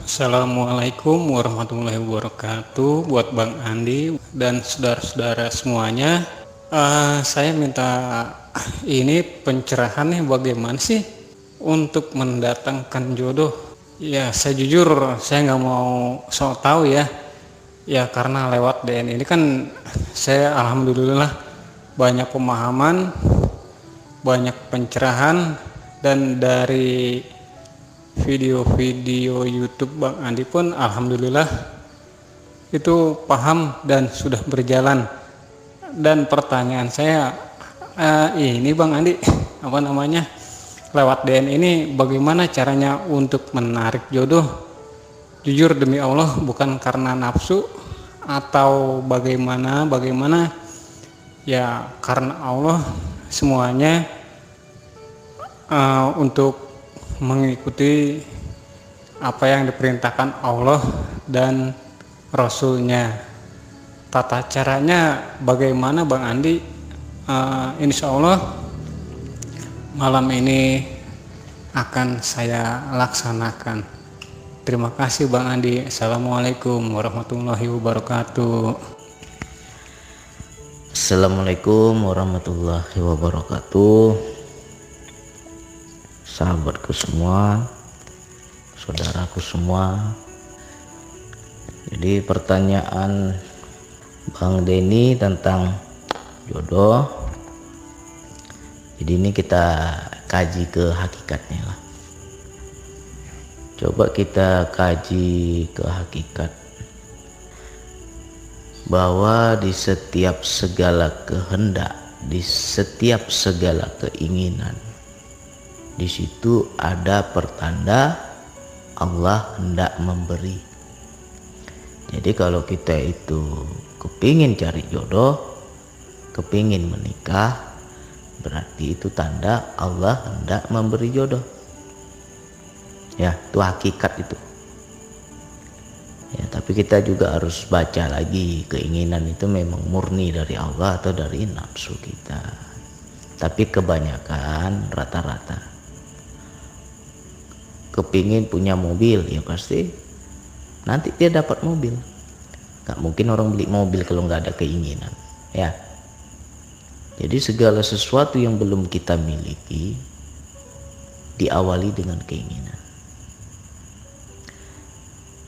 Assalamualaikum warahmatullahi wabarakatuh buat Bang Andi dan saudara-saudara semuanya. Saya minta ini pencerahan nih, bagaimana sih untuk mendatangkan jodoh. Ya, saya jujur saya nggak mau sok tahu ya. Ya, karena lewat DN ini kan saya alhamdulillah banyak pemahaman, banyak pencerahan, dan dari video-video YouTube Bang Andi pun alhamdulillah itu paham dan sudah berjalan. Dan pertanyaan saya ini Bang Andi, apa namanya, lewat DN ini bagaimana caranya untuk menarik jodoh? Jujur demi Allah bukan karena nafsu atau bagaimana ya, karena Allah semuanya untuk mengikuti apa yang diperintahkan Allah dan Rasulnya. Tata caranya bagaimana Bang Andi? Insya Allah malam ini akan saya laksanakan. Terima kasih Bang Andi. Assalamualaikum warahmatullahi wabarakatuh. Assalamualaikum warahmatullahi wabarakatuh. Sahabatku semua, saudaraku semua. Jadi pertanyaan Bang Denny tentang jodoh, jadi ini kita kaji ke hakikatnya lah. Coba kita kaji ke hakikat bahwa di setiap segala kehendak, di setiap segala keinginan, di situ ada pertanda Allah hendak memberi. Jadi kalau kita itu kepingin cari jodoh, kepingin menikah, berarti itu tanda Allah hendak memberi jodoh. Ya, itu hakikat itu. Ya, tapi kita juga harus baca lagi, keinginan itu memang murni dari Allah atau dari nafsu kita. Tapi kebanyakan rata-rata kepingin punya mobil, ya pasti nanti dia dapat mobil. Gak mungkin orang beli mobil kalau nggak ada keinginan, ya. Jadi segala sesuatu yang belum kita miliki diawali dengan keinginan.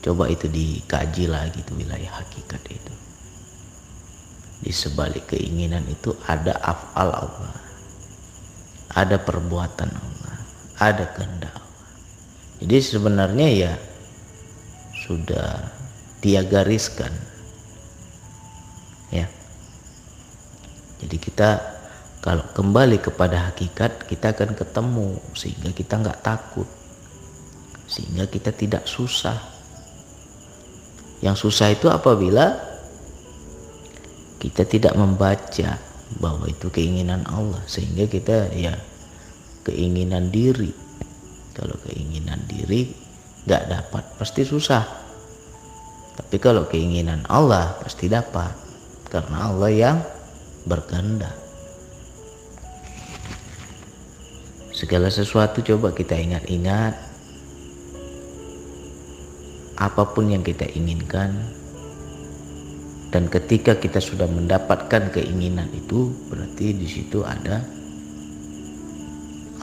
Coba itu dikaji lagi tuh wilayah hakikat itu. Di sebalik keinginan itu ada af'al Allah, ada perbuatan Allah, ada kehendak Allah. Jadi sebenarnya ya sudah dia gariskan, ya. Jadi kita kalau kembali kepada hakikat, kita akan ketemu, sehingga kita nggak takut, sehingga kita tidak susah. Yang susah itu apabila kita tidak membaca bahwa itu keinginan Allah, sehingga kita ya keinginan diri. Kalau keinginan diri gak dapat, pasti susah. Tapi kalau keinginan Allah pasti dapat, karena Allah yang berkehendak. Segala sesuatu coba kita ingat-ingat, apapun yang kita inginkan, dan ketika kita sudah mendapatkan keinginan itu, berarti di situ ada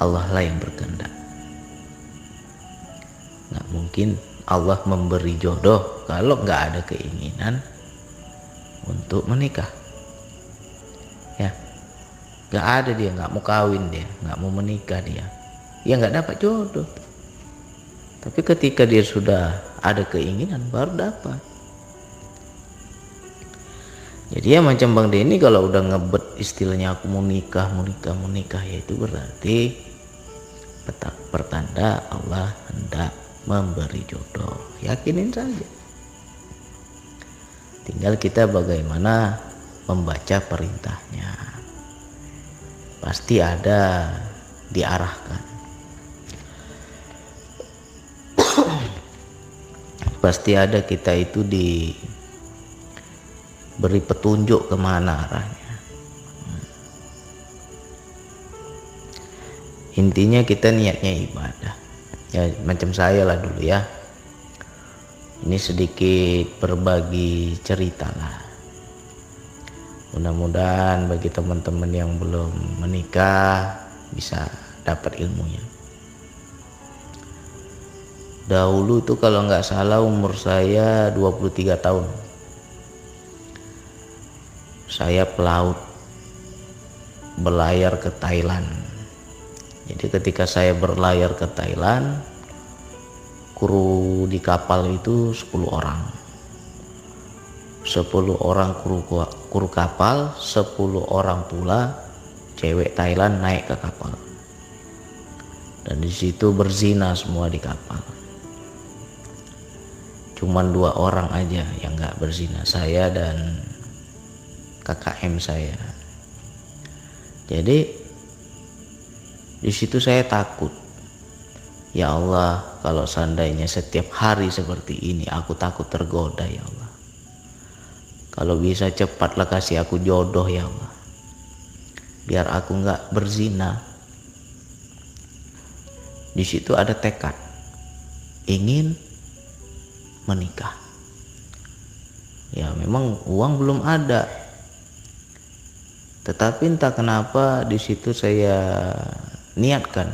Allah lah yang berkehendak. Nggak mungkin Allah memberi jodoh kalau nggak ada keinginan untuk menikah, ya. Nggak ada, dia nggak mau kawin, dia nggak mau menikah, dia ya nggak dapat jodoh. Tapi ketika dia sudah ada keinginan baru dapat. Jadi ya macam Bang Denny kalau udah ngebet istilahnya, aku mau nikah, ya itu berarti pertanda Allah hendak memberi jodoh. Yakinin saja, tinggal kita bagaimana membaca perintahnya. Pasti ada diarahkan, pasti ada kita itu diberi petunjuk kemana arahnya. Intinya kita niatnya ibadah. Ya macam saya lah dulu ya, Ini sedikit berbagi cerita lah. Mudah-mudahan bagi teman-teman yang belum menikah bisa dapat ilmunya. Dahulu tuh kalau nggak salah umur saya 23 tahun. Saya pelaut berlayar ke Thailand. Jadi ketika saya berlayar ke Thailand, kru di kapal itu 10 orang. 10 orang kru kapal, 10 orang pula cewek Thailand naik ke kapal. Dan di situ berzina semua di kapal. Cuman 2 orang aja yang nggak berzina, saya dan KKM saya. Jadi di situ saya takut. Ya Allah, kalau seandainya setiap hari seperti ini, aku takut tergoda ya Allah. Kalau bisa cepatlah kasih aku jodoh ya Allah, biar aku nggak berzina. Di situ ada tekad ingin menikah. Ya memang uang belum ada, tetapi entah kenapa di situ saya niatkan,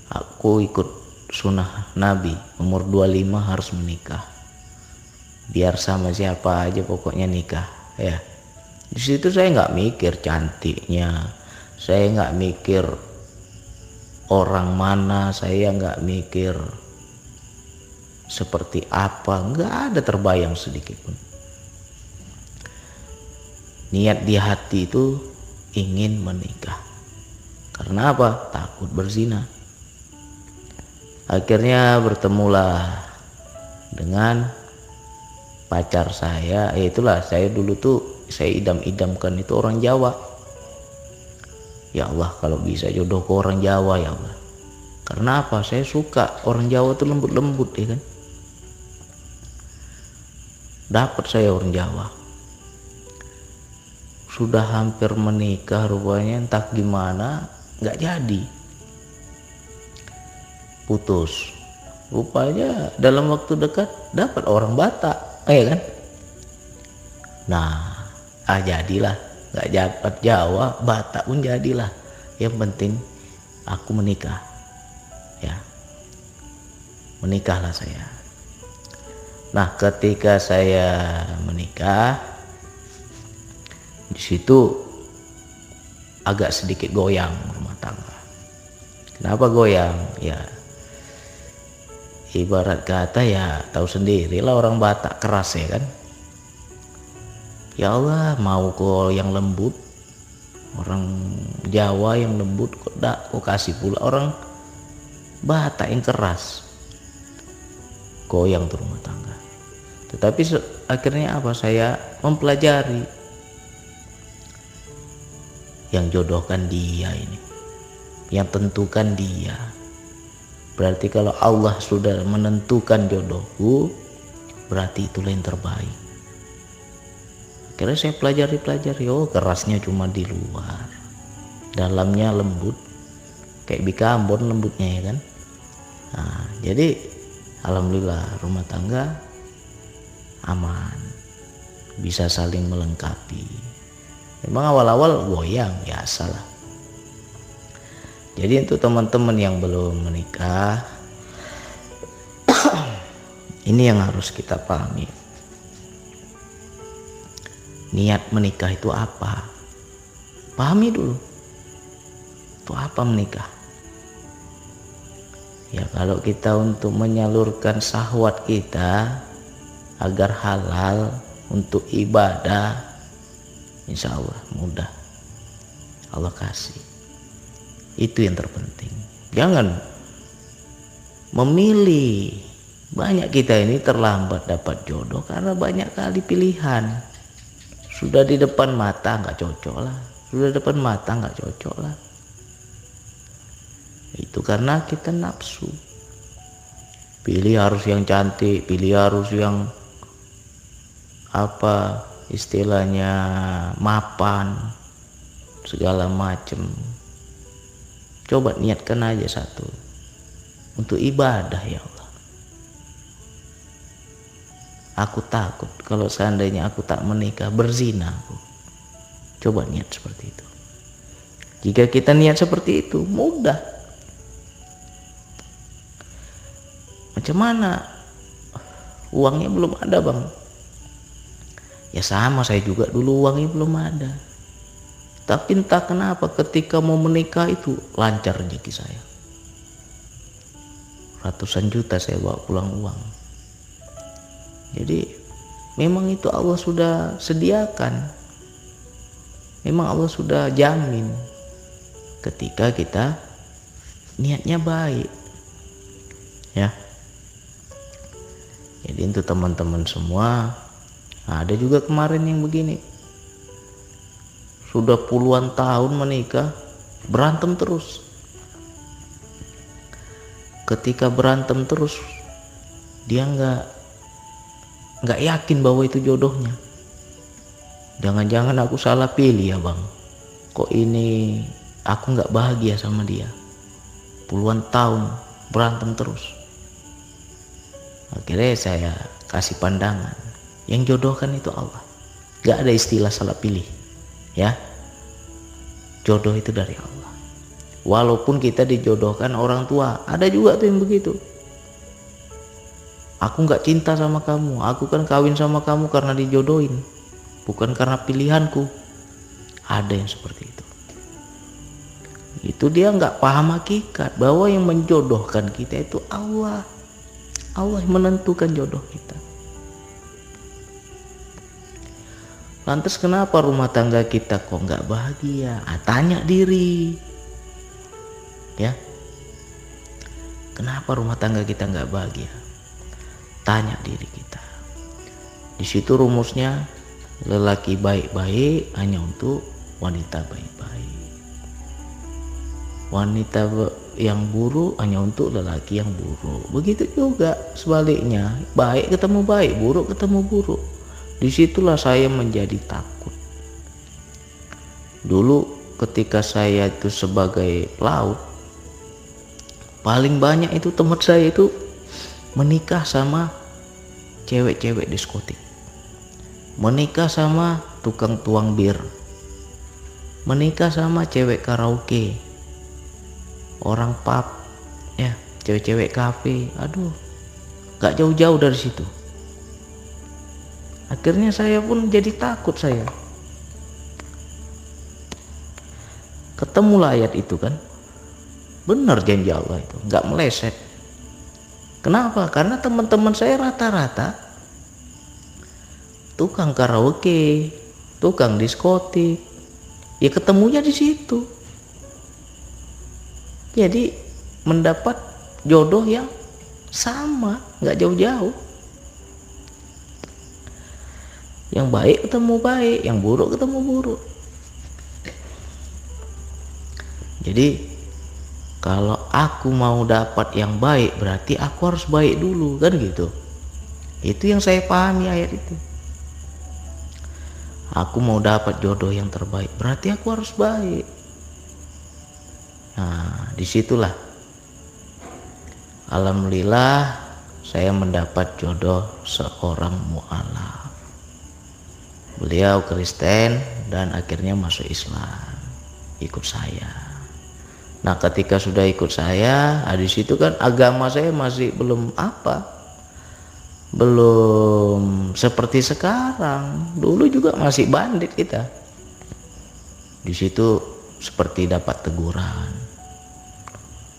aku ikut sunnah Nabi, umur 25 harus menikah. Biar sama siapa aja pokoknya nikah ya. Di situ saya nggak mikir cantiknya, saya nggak mikir orang mana, saya nggak mikir seperti apa, nggak ada terbayang sedikit pun. Niat di hati itu ingin menikah. Karena apa? Takut berzina. Akhirnya bertemulah dengan pacar saya. Itulah saya dulu tuh saya idam-idamkan itu orang Jawa. Ya Allah, kalau bisa jodoh ke orang Jawa ya Allah. Karena apa? Saya suka orang Jawa tuh lembut-lembut ya kan. Dapat saya orang Jawa. Sudah hampir menikah rupanya, entah gimana nggak jadi, putus. Rupanya dalam waktu dekat dapat orang Batak ya kan. Nah jadilah, nggak dapat Jawa, Batak pun jadilah. Yang penting aku menikah ya, menikahlah saya. Nah ketika saya menikah, di situ agak sedikit goyang rumah tangga. Kenapa goyang? Ya ibarat kata ya tahu sendirilah orang Batak keras ya kan. Ya Allah, mau kok yang lembut, orang Jawa yang lembut, kok kasih pula orang Batak yang keras. Goyang tuh rumah tangga. Tetapi akhirnya apa? Saya mempelajari. Yang jodohkan dia ini, yang tentukan dia. Berarti kalau Allah sudah menentukan jodohku, berarti itulah yang terbaik. Akhirnya saya pelajari, oh kerasnya cuma di luar, dalamnya lembut, kayak bika Ambon lembutnya ya kan. Nah, jadi alhamdulillah rumah tangga aman, bisa saling melengkapi. Memang awal-awal goyang, biasalah. Jadi untuk teman-teman yang belum menikah, ini yang harus kita pahami. Niat menikah itu apa? Pahami dulu. Itu apa menikah? Ya kalau kita untuk menyalurkan syahwat kita agar halal untuk ibadah, insya Allah mudah, Allah kasih. Itu yang terpenting. Jangan memilih. Banyak kita ini terlambat dapat jodoh karena banyak kali pilihan. Sudah di depan mata nggak cocok lah, sudah di depan mata nggak cocok lah. Itu karena kita nafsu. Pilih harus yang cantik, pilih harus yang apa istilahnya mapan, segala macem. Coba niatkan aja satu untuk ibadah ya Allah. Aku takut kalau seandainya aku tak menikah, berzina aku. Coba niat seperti itu. Jika kita niat seperti itu, mudah. Macam mana? Uangnya belum ada, Bang. Ya sama, saya juga dulu uangnya belum ada. Tapi entah kenapa ketika mau menikah itu lancar rezeki saya. Ratusan juta saya bawa pulang uang. Jadi memang itu Allah sudah sediakan. Memang Allah sudah jamin ketika kita niatnya baik. Ya. Jadi untuk teman-teman semua, ada juga kemarin yang begini. Sudah puluhan tahun menikah, berantem terus. Ketika berantem terus, dia nggak yakin bahwa itu jodohnya. Jangan-jangan aku salah pilih ya Bang. Kok ini aku nggak bahagia sama dia. Puluhan tahun berantem terus. Akhirnya saya kasih pandangan, yang jodohkan itu Allah. Gak ada istilah salah pilih, ya. Jodoh itu dari Allah. Walaupun kita dijodohkan orang tua, ada juga tuh yang begitu. Aku gak cinta sama kamu, aku kan kawin sama kamu karena dijodohin, bukan karena pilihanku. Ada yang seperti itu. Itu dia gak paham hakikat bahwa yang menjodohkan kita itu Allah. Allah yang menentukan jodoh kita. Lantas kenapa rumah tangga kita kok nggak bahagia? Tanya diri, ya. Kenapa rumah tangga kita nggak bahagia? Tanya diri kita. Di situ rumusnya, lelaki baik-baik hanya untuk wanita baik-baik. Wanita yang buruk hanya untuk lelaki yang buruk. Begitu juga sebaliknya, baik ketemu baik, buruk ketemu buruk. Disitulah saya menjadi takut. Dulu ketika saya itu sebagai pelaut, paling banyak itu teman saya itu menikah sama cewek-cewek diskotik, menikah sama tukang tuang bir, menikah sama cewek karaoke, orang pub, ya, cewek-cewek kafe. Aduh, gak jauh-jauh dari situ. Akhirnya saya pun jadi takut. Saya ketemulah ayat itu kan, benar janji Allah itu, gak meleset. Kenapa? Karena teman-teman saya rata-rata tukang karaoke, tukang diskotik, ya ketemunya di situ. Jadi mendapat jodoh yang sama, nggak jauh-jauh. Yang baik ketemu baik, yang buruk ketemu buruk. Jadi kalau aku mau dapat yang baik, berarti aku harus baik dulu, kan gitu. Itu yang saya pahami ayat itu. Aku mau dapat jodoh yang terbaik, berarti aku harus baik. Nah, disitulah alhamdulillah saya mendapat jodoh seorang mu'alaf. Beliau Kristen dan akhirnya masuk Islam, ikut saya. Nah, ketika sudah ikut saya, di situ kan agama saya masih belum belum seperti sekarang. Dulu juga masih bandit kita. Di situ seperti dapat teguran.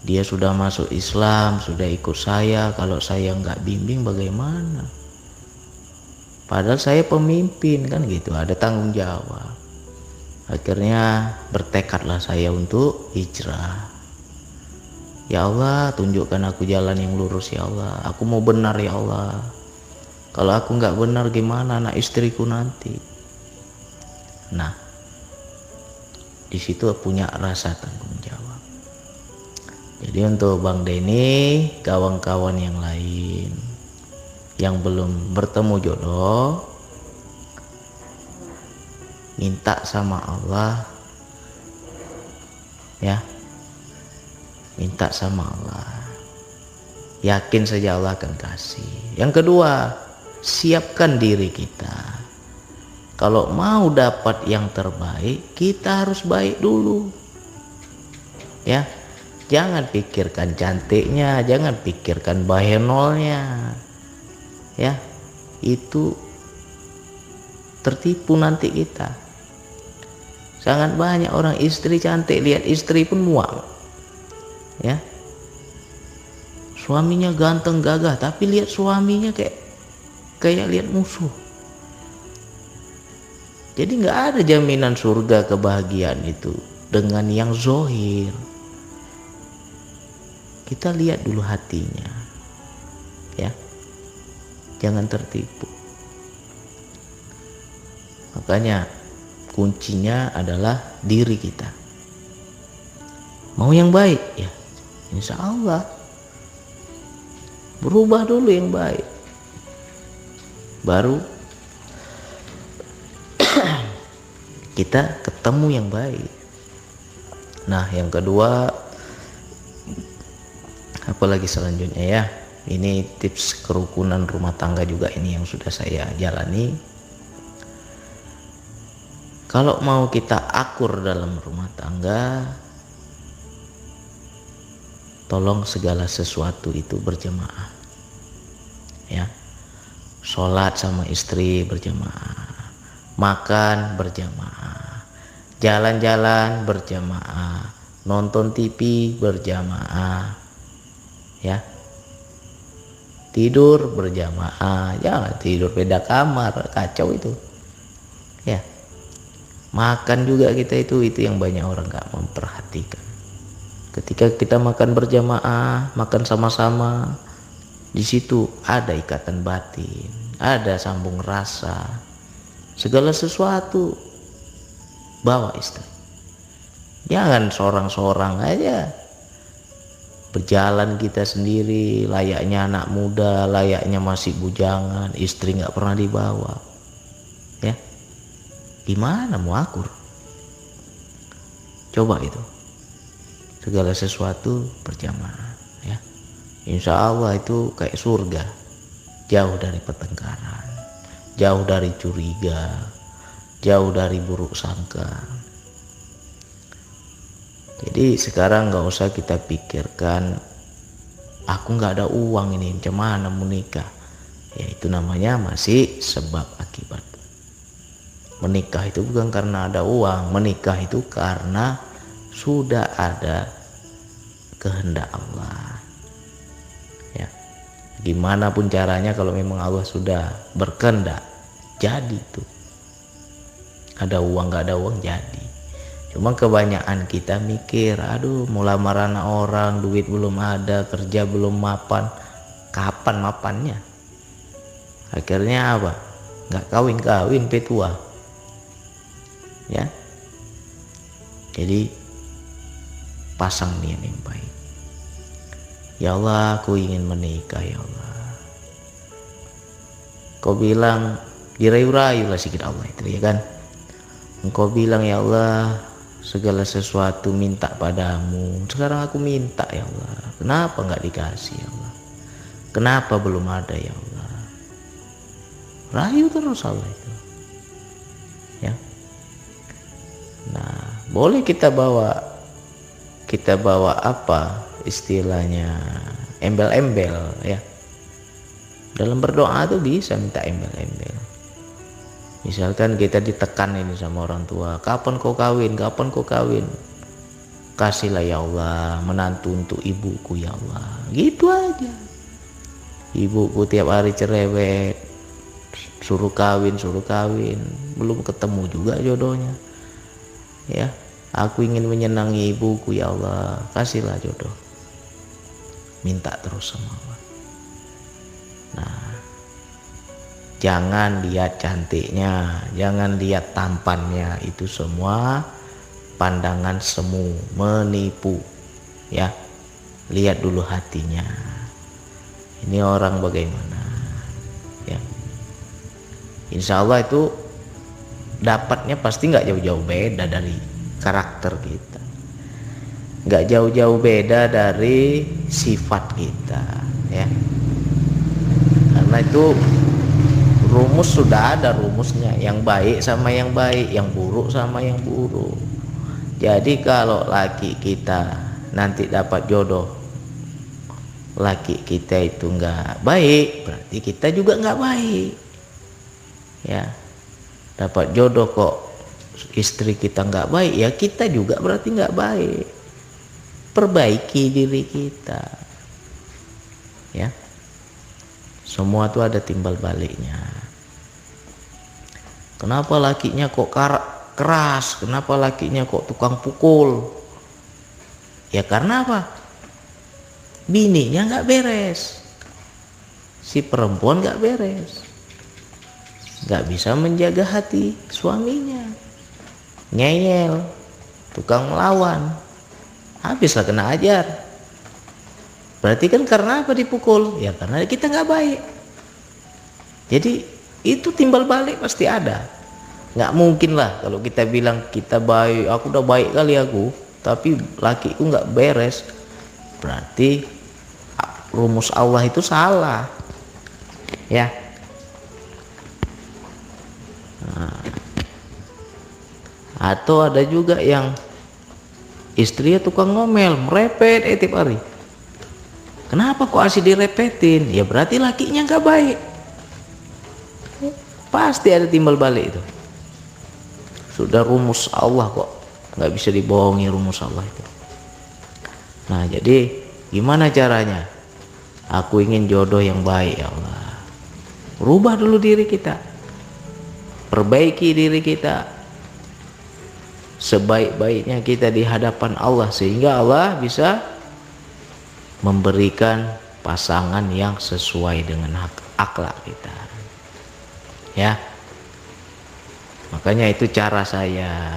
Dia sudah masuk Islam, sudah ikut saya, kalau saya nggak bimbing bagaimana? Padahal saya pemimpin, kan gitu, ada tanggung jawab. Akhirnya bertekadlah saya untuk hijrah. Ya Allah, tunjukkan aku jalan yang lurus ya Allah. Aku mau benar ya Allah. Kalau aku nggak benar gimana anak istriku nanti? Nah, di situ punya rasa tanggung jawab. Jadi untuk Bang Denny, kawan-kawan yang lain yang belum bertemu jodoh, minta sama Allah, ya, minta sama Allah, yakin saja Allah akan kasih. Yang kedua, siapkan diri kita. Kalau mau dapat yang terbaik, kita harus baik dulu. Ya, jangan pikirkan cantiknya, jangan pikirkan bahenolnya. Ya, itu tertipu nanti kita. Sangat banyak orang istri cantik, lihat istri pun muak. Ya, suaminya ganteng gagah, tapi lihat suaminya kayak lihat musuh. Jadi nggak ada jaminan surga kebahagiaan itu dengan yang zohir. Kita lihat dulu hatinya, ya, jangan tertipu. Makanya kuncinya adalah diri kita. Mau yang baik, ya, insya Allah berubah dulu yang baik, baru kita ketemu yang baik. Nah, yang kedua, apalagi selanjutnya ya, ini tips kerukunan rumah tangga juga, ini yang sudah saya jalani. Kalau mau kita akur dalam rumah tangga, tolong segala sesuatu itu berjamaah. Ya, sholat sama istri berjamaah, makan berjamaah, jalan-jalan berjamaah, nonton TV berjamaah, ya, tidur berjamaah. Jangan tidur beda kamar, kacau itu. Ya, makan juga kita itu yang banyak orang gak memperhatikan. Ketika kita makan berjamaah, makan sama-sama, di situ ada ikatan batin, ada sambung rasa. Segala sesuatu bawa istri. Jangan seorang-seorang aja berjalan kita sendiri, layaknya anak muda, layaknya masih bujangan, istri nggak pernah dibawa. Ya, gimana mau akur? Coba itu, segala sesuatu berjamaah, ya. Insya Allah itu kayak surga, jauh dari pertengkaran, jauh dari curiga, jauh dari buruk sangka. Jadi sekarang nggak usah kita pikirkan, aku nggak ada uang ini, macam mana mau nikah? Ya, itu namanya masih sebab akibat. Menikah itu bukan karena ada uang, menikah itu karena sudah ada kehendak Allah. Ya, gimana pun caranya, kalau memang Allah sudah berkehendak, jadi itu. Ada uang nggak ada uang jadi. Cuma kebanyakan kita mikir, aduh mau lamar anak orang, duit belum ada, kerja belum mapan, kapan mapannya? Akhirnya apa? Nggak kawin-kawin, petua. Ya, jadi pasang niat yang baik. Ya Allah, aku ingin menikah ya Allah. Kau bilang dirayu-rayu lah sedikit Allah itu, ya kan? Engkau bilang ya Allah, segala sesuatu minta padamu. Sekarang aku minta ya Allah, kenapa nggak dikasih ya Allah? Kenapa belum ada ya Allah? Rayu terus Allah itu, ya. Nah, boleh kita bawa apa istilahnya, embel-embel, ya. Dalam berdoa tuh bisa minta embel-embel. Misalkan kita ditekan ini sama orang tua, kapan kau kawin, kapan kau kawin? Kasihlah ya Allah menantu untuk ibuku ya Allah. Gitu aja. Ibuku tiap hari cerewet, suruh kawin, belum ketemu juga jodohnya. Ya, aku ingin menyenangi ibuku ya Allah, kasihlah jodoh. Minta terus sama Allah. Nah, jangan lihat cantiknya, jangan lihat tampannya, itu semua pandangan semu, menipu, ya. Lihat dulu hatinya, ini orang bagaimana, ya. Insya Allah itu dapatnya pasti nggak jauh-jauh beda dari karakter kita, nggak jauh-jauh beda dari sifat kita, ya. Karena itu rumus sudah ada rumusnya, yang baik sama yang baik, yang buruk sama yang buruk. Jadi kalau laki kita nanti dapat jodoh, laki kita itu nggak baik, berarti kita juga nggak baik. Ya, dapat jodoh kok istri kita nggak baik, ya kita juga berarti nggak baik. Perbaiki diri kita, ya. Semua itu ada timbal baliknya. Kenapa lakinya kok keras? Kenapa lakinya kok tukang pukul? Ya karena apa? Bininya nggak beres, si perempuan nggak beres, nggak bisa menjaga hati suaminya, ngeyel, tukang melawan, habislah kena ajar. Berarti kan karena apa dipukul? Ya karena kita nggak baik. Jadi itu timbal balik pasti ada. Nggak mungkin lah kalau kita bilang kita baik, aku udah baik kali aku, tapi lakiku nggak beres, berarti rumus Allah itu salah, ya. Nah, atau ada juga yang istrinya tukang ngomel, merepet tiap hari. Kenapa kok asih direpetin? Ya berarti lakinya nggak baik. Pasti ada timbal balik itu. Sudah rumus Allah kok, nggak bisa dibohongi rumus Allah itu. Nah jadi gimana caranya? Aku ingin jodoh yang baik ya Allah. Rubah dulu diri kita, perbaiki diri kita sebaik-baiknya kita di hadapan Allah, sehingga Allah bisa memberikan pasangan yang sesuai dengan akhlak kita, ya. Makanya itu cara saya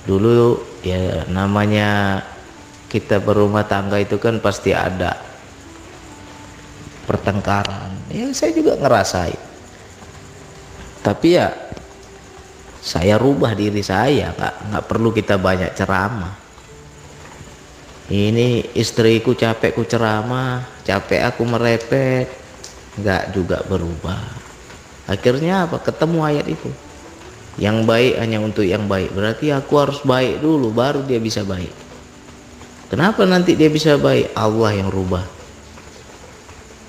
dulu, ya namanya kita berumah tangga itu kan pasti ada pertengkaran, ya saya juga ngerasain. Tapi ya saya rubah diri saya, nggak perlu kita banyak ceramah. Ini istriku capek ku ceramah, capek aku merepet, nggak juga berubah. Akhirnya apa? Ketemu ayat itu, yang baik hanya untuk yang baik. Berarti aku harus baik dulu, baru dia bisa baik. Kenapa nanti dia bisa baik? Allah yang rubah.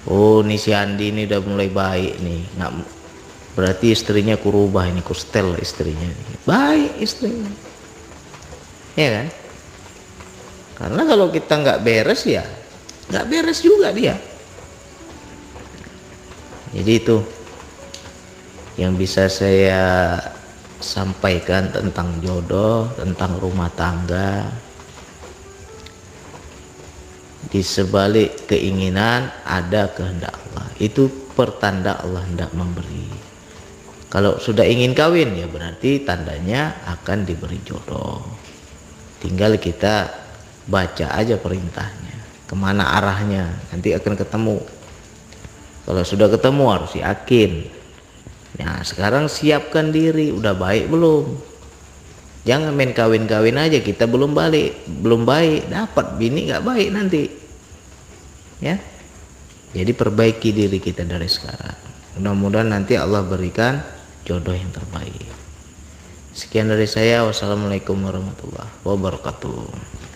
Oh, nih si Andi ini udah mulai baik nih, nggak, berarti istrinya ku rubah, ini ku setel istrinya, baik istrinya, ya kan? Karena kalau kita nggak beres, ya nggak beres juga dia. Jadi itu yang bisa saya sampaikan tentang jodoh, tentang rumah tangga. Di sebalik keinginan ada kehendak Allah. Itu pertanda Allah hendak memberi. Kalau sudah ingin kawin, ya berarti tandanya akan diberi jodoh. Tinggal kita baca aja perintahnya, kemana arahnya, nanti akan ketemu. Kalau sudah ketemu harus yakin. Nah sekarang siapkan diri, udah baik belum? Jangan main kawin-kawin aja, kita belum baik, dapat bini nggak baik nanti, ya. Jadi perbaiki diri kita dari sekarang. Mudah-mudahan nanti Allah berikan jodoh yang terbaik. Sekian dari saya. Wassalamualaikum warahmatullahi wabarakatuh.